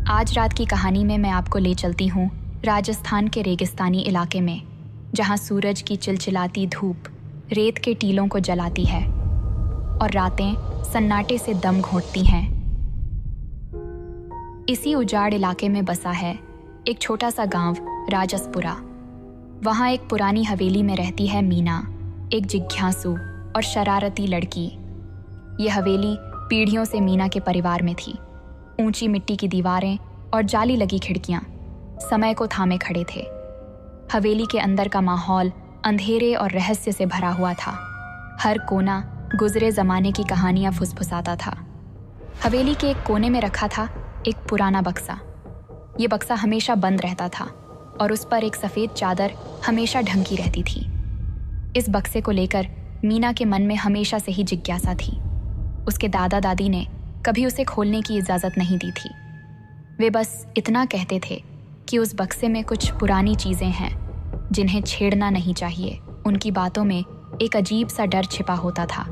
आज रात की कहानी में मैं आपको ले चलती हूँ राजस्थान के रेगिस्तानी इलाके में, जहाँ सूरज की चिलचिलाती धूप रेत के टीलों को जलाती है और रातें सन्नाटे से दम घोंटती हैं। इसी उजाड़ इलाके में बसा है एक छोटा सा गांव राजसपुरा। वहाँ एक पुरानी हवेली में रहती है मीना, एक जिज्ञासु और शरारती लड़की। यह हवेली पीढ़ियों से मीना के परिवार में थी। ऊंची मिट्टी की दीवारें और जाली लगी खिड़कियां समय को थामे खड़े थे। हवेली के अंदर का माहौल अंधेरे और रहस्य से भरा हुआ था। हर कोना गुजरे जमाने की कहानियां फुसफुसाता था। हवेली के एक कोने में रखा था एक पुराना बक्सा। ये बक्सा हमेशा बंद रहता था और उस पर एक सफ़ेद चादर हमेशा ढंकी रहती थी। इस बक्से को लेकर मीना के मन में हमेशा से ही जिज्ञासा थी। उसके दादा दादी ने कभी उसे खोलने की इजाज़त नहीं दी थी। वे बस इतना कहते थे कि उस बक्से में कुछ पुरानी चीज़ें हैं जिन्हें छेड़ना नहीं चाहिए। उनकी बातों में एक अजीब सा डर छिपा होता था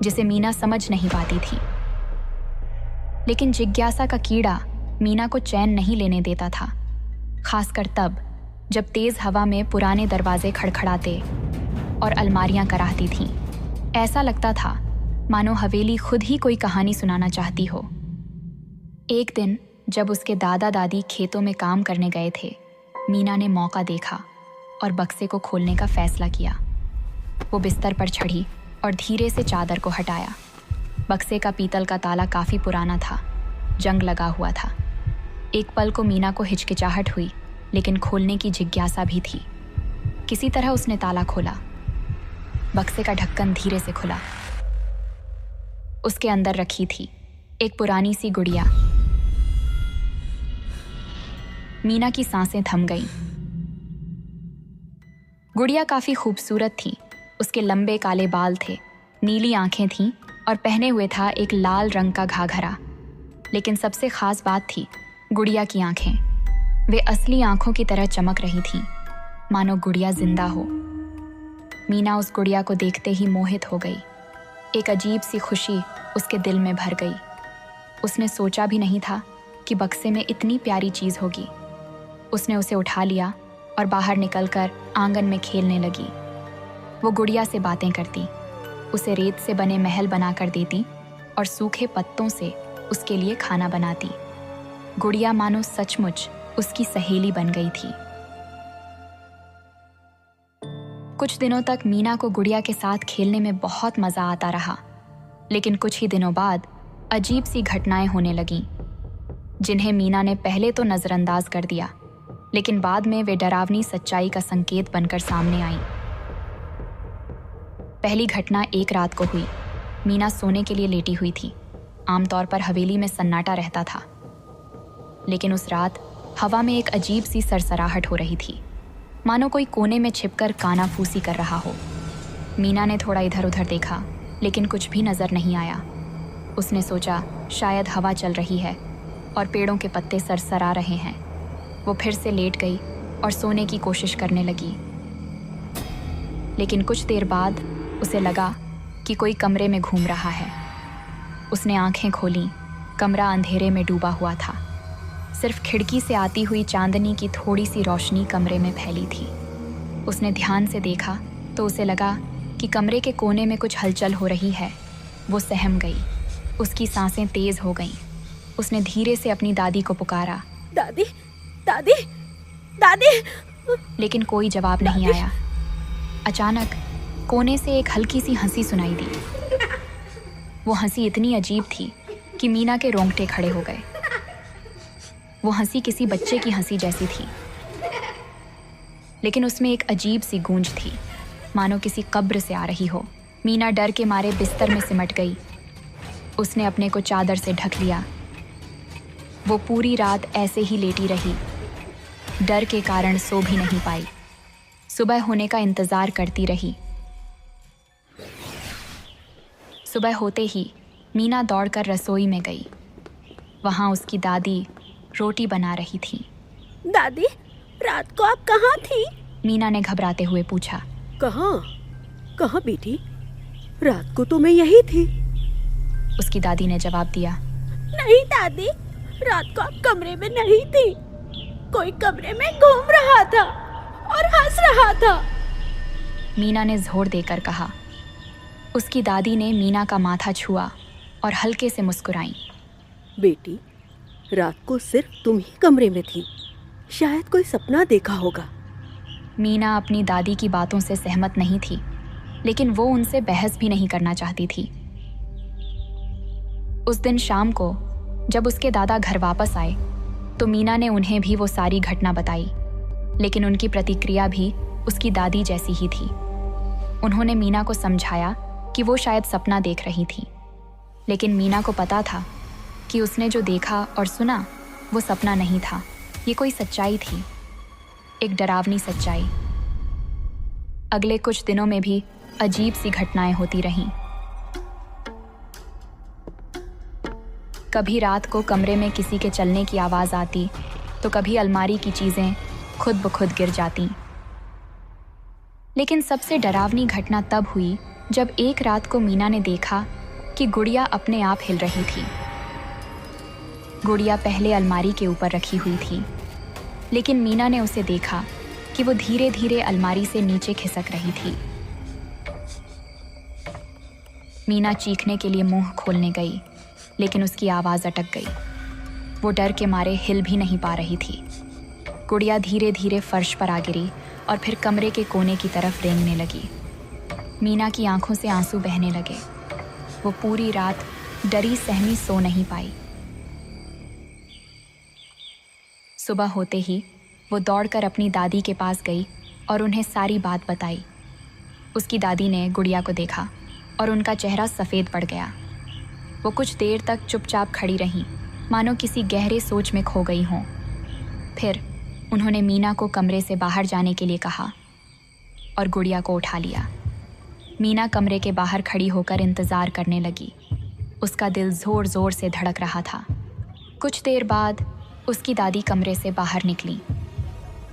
जिसे मीना समझ नहीं पाती थी। लेकिन जिज्ञासा का कीड़ा मीना को चैन नहीं लेने देता था, खासकर तब जब तेज़ हवा में पुराने दरवाजे खड़खड़ाते और अलमारियां कराहती थीं। ऐसा लगता था मानो हवेली खुद ही कोई कहानी सुनाना चाहती हो। एक दिन जब उसके दादा दादी खेतों में काम करने गए थे, मीना ने मौका देखा और बक्से को खोलने का फैसला किया। वो बिस्तर पर चढ़ी और धीरे से चादर को हटाया। बक्से का पीतल का ताला काफ़ी पुराना था, जंग लगा हुआ था। एक पल को मीना को हिचकिचाहट हुई, लेकिन खोलने की जिज्ञासा भी थी। किसी तरह उसने ताला खोला। बक्से का ढक्कन धीरे से खुला। उसके अंदर रखी थी एक पुरानी सी गुड़िया। मीना की सांसें थम गईं। गुड़िया काफी खूबसूरत थी। उसके लंबे काले बाल थे, नीली आंखें थीं और पहने हुए था एक लाल रंग का घाघरा। लेकिन सबसे खास बात थी गुड़िया की आंखें। वे असली आंखों की तरह चमक रही थीं, मानो गुड़िया जिंदा हो। मीना उस गुड़िया को देखते ही मोहित हो गई। एक अजीब सी खुशी उसके दिल में भर गई। उसने सोचा भी नहीं था कि बक्से में इतनी प्यारी चीज़ होगी। उसने उसे उठा लिया और बाहर निकलकर आंगन में खेलने लगी। वो गुड़िया से बातें करती, उसे रेत से बने महल बनाकर देती और सूखे पत्तों से उसके लिए खाना बनाती। गुड़िया मानो सचमुच उसकी सहेली बन गई थी। कुछ दिनों तक मीना को गुड़िया के साथ खेलने में बहुत मज़ा आता रहा। लेकिन कुछ ही दिनों बाद अजीब सी घटनाएं होने लगीं, जिन्हें मीना ने पहले तो नज़रअंदाज कर दिया, लेकिन बाद में वे डरावनी सच्चाई का संकेत बनकर सामने आईं। पहली घटना एक रात को हुई। मीना सोने के लिए लेटी हुई थी। आमतौर पर हवेली में सन्नाटा रहता था, लेकिन उस रात हवा में एक अजीब सी सरसराहट हो रही थी, मानो कोई कोने में छिपकर कानाफूसी कर रहा हो। मीना ने थोड़ा इधर उधर देखा, लेकिन कुछ भी नज़र नहीं आया। उसने सोचा शायद हवा चल रही है और पेड़ों के पत्ते सरसरा रहे हैं। वो फिर से लेट गई और सोने की कोशिश करने लगी। लेकिन कुछ देर बाद उसे लगा कि कोई कमरे में घूम रहा है। उसने आंखें खोलीं। कमरा अंधेरे में डूबा हुआ था। सिर्फ खिड़की से आती हुई चांदनी की थोड़ी सी रोशनी कमरे में फैली थी। उसने ध्यान से देखा तो उसे लगा कि कमरे के कोने में कुछ हलचल हो रही है। वो सहम गई। उसकी सांसें तेज हो गईं। उसने धीरे से अपनी दादी को पुकारा, दादी, दादी, दादी। लेकिन कोई जवाब नहीं आया। अचानक कोने से एक हल्की सी हंसी सुनाई दी। वो हंसी इतनी अजीब थी कि मीना के रोंगटे खड़े हो गए। वो हंसी किसी बच्चे की हंसी जैसी थी, लेकिन उसमें एक अजीब सी गूंज थी, मानो किसी कब्र से आ रही हो। मीना डर के मारे बिस्तर में सिमट गई। उसने अपने को चादर से ढक लिया। वो पूरी रात ऐसे ही लेटी रही, डर के कारण सो भी नहीं पाई। सुबह होने का इंतजार करती रही। सुबह होते ही मीना दौड़कर रसोई में गई। वहाँ उसकी दादी रोटी बना रही थी। दादी, रात को आप कहाँ थी? मीना ने घबराते हुए पूछा। कहाँ? कहाँ बेटी? रात को तो मैं यही थी। उसकी दादी ने जवाब दिया। नहीं दादी, रात को आप कमरे में नहीं थी। कोई कमरे में घूम रहा था और हंस रहा था। मीना ने जोर देकर कहा। उसकी दादी ने मीना का माथा छुआ और हल्के से मुस्कुराई। बेटी, रात को सिर्फ तुम ही कमरे में थी। शायद कोई सपना देखा होगा। मीना अपनी दादी की बातों से सहमत नहीं थी, लेकिन वो उनसे बहस भी नहीं करना चाहती थी। उस दिन शाम को जब उसके दादा घर वापस आए तो मीना ने उन्हें भी वो सारी घटना बताई, लेकिन उनकी प्रतिक्रिया भी उसकी दादी जैसी ही थी। उन्होंने मीना को समझाया कि वो शायद सपना देख रही थी, लेकिन मीना को पता था कि उसने जो देखा और सुना वो सपना नहीं था, ये कोई सच्चाई थी, एक डरावनी सच्चाई। अगले कुछ दिनों में भी अजीब सी घटनाएं होती रहीं। कभी रात को कमरे में किसी के चलने की आवाज़ आती तो कभी अलमारी की चीज़ें खुद ब खुद गिर जाती। लेकिन सबसे डरावनी घटना तब हुई जब एक रात को मीना ने देखा कि गुड़िया अपने आप हिल रही थी। गुड़िया पहले अलमारी के ऊपर रखी हुई थी, लेकिन मीना ने उसे देखा कि वो धीरे धीरे अलमारी से नीचे खिसक रही थी। मीना चीखने के लिए मुंह खोलने गई, लेकिन उसकी आवाज़ अटक गई। वो डर के मारे हिल भी नहीं पा रही थी। गुड़िया धीरे धीरे फर्श पर आ गिरी और फिर कमरे के कोने की तरफ रेंगने लगी। मीना की आंखों से आंसू बहने लगे। वो पूरी रात डरी सहमी सो नहीं पाई। सुबह होते ही वो दौड़कर अपनी दादी के पास गई और उन्हें सारी बात बताई। उसकी दादी ने गुड़िया को देखा और उनका चेहरा सफ़ेद पड़ गया। वो कुछ देर तक चुपचाप खड़ी रहीं, मानो किसी गहरे सोच में खो गई हों। फिर उन्होंने मीना को कमरे से बाहर जाने के लिए कहा और गुड़िया को उठा लिया। मीना कमरे के बाहर खड़ी होकर इंतज़ार करने लगी। उसका दिल ज़ोर ज़ोर से धड़क रहा था। कुछ देर बाद उसकी दादी कमरे से बाहर निकली।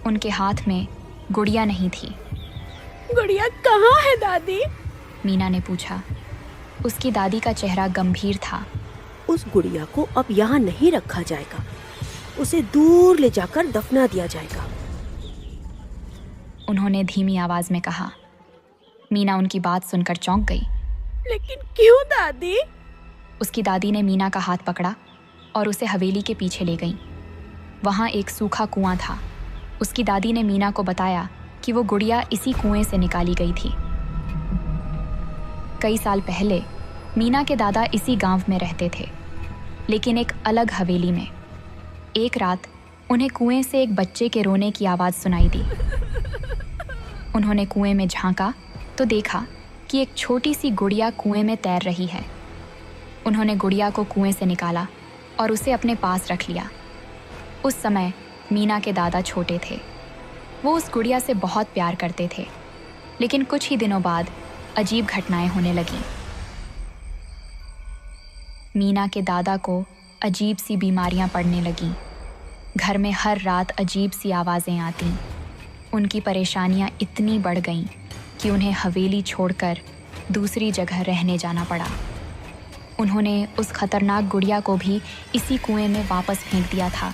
उनके हाथ में गुड़िया नहीं थी। गुड़िया कहाँ है दादी? मीना ने पूछा। उसकी दादी का चेहरा गंभीर था। उस गुड़िया को अब यहाँ नहीं रखा जाएगा। उसे दूर ले जाकर दफना दिया जाएगा। उन्होंने धीमी आवाज में कहा। मीना उनकी बात सुनकर चौंक गई। लेकिन क्यों दादी? उसकी दादी ने मीना का हाथ पकड़ा और उसे हवेली के पीछे ले गई। वहाँ एक सूखा कुआं था। उसकी दादी ने मीना को बताया कि वो गुड़िया इसी कुएं से निकाली गई थी। कई साल पहले मीना के दादा इसी गांव में रहते थे, लेकिन एक अलग हवेली में। एक रात उन्हें कुएं से एक बच्चे के रोने की आवाज़ सुनाई दी। उन्होंने कुएं में झांका तो देखा कि एक छोटी सी गुड़िया कुएं में तैर रही है। उन्होंने गुड़िया को कुएं से निकाला और उसे अपने पास रख लिया। उस समय मीना के दादा छोटे थे। वो उस गुड़िया से बहुत प्यार करते थे, लेकिन कुछ ही दिनों बाद अजीब घटनाएं होने लगीं। मीना के दादा को अजीब सी बीमारियां पड़ने लगीं। घर में हर रात अजीब सी आवाज़ें आतीं। उनकी परेशानियां इतनी बढ़ गईं कि उन्हें हवेली छोड़कर दूसरी जगह रहने जाना पड़ा। उन्होंने उस खतरनाक गुड़िया को भी इसी कुएं में वापस फेंक दिया था।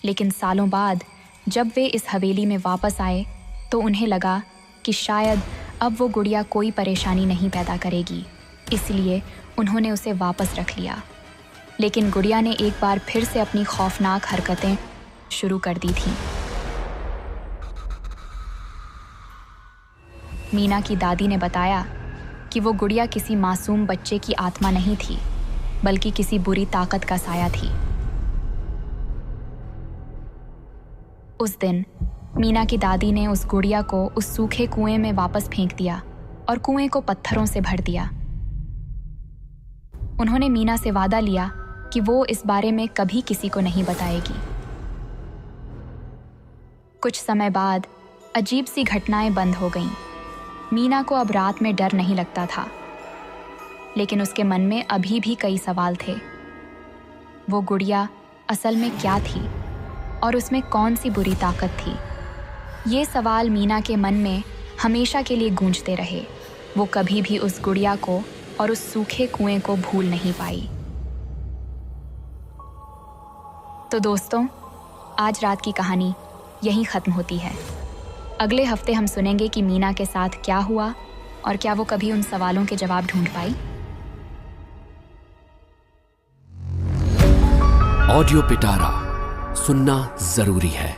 लेकिन सालों बाद जब वे इस हवेली में वापस आए तो उन्हें लगा कि शायद अब वो गुड़िया कोई परेशानी नहीं पैदा करेगी, इसलिए उन्होंने उसे वापस रख लिया। लेकिन गुड़िया ने एक बार फिर से अपनी खौफनाक हरकतें शुरू कर दी थीं। मीना की दादी ने बताया कि वो गुड़िया किसी मासूम बच्चे की आत्मा नहीं थी, बल्कि किसी बुरी ताकत का साया थी। उस दिन मीना की दादी ने उस गुड़िया को उस सूखे कुएं में वापस फेंक दिया और कुएं को पत्थरों से भर दिया। उन्होंने मीना से वादा लिया कि वो इस बारे में कभी किसी को नहीं बताएगी। कुछ समय बाद अजीब सी घटनाएं बंद हो गईं। मीना को अब रात में डर नहीं लगता था, लेकिन उसके मन में अभी भी कई सवाल थे। वो गुड़िया असल में क्या थी और उसमें कौन सी बुरी ताकत थी? ये सवाल मीना के मन में हमेशा के लिए गूंजते रहे। वो कभी भी उस गुड़िया को और उस सूखे कुएं को भूल नहीं पाई। तो दोस्तों, आज रात की कहानी यहीं ख़त्म होती है। अगले हफ्ते हम सुनेंगे कि मीना के साथ क्या हुआ और क्या वो कभी उन सवालों के जवाब ढूंढ पाई। ऑडियो पिटारा सुनना जरूरी है।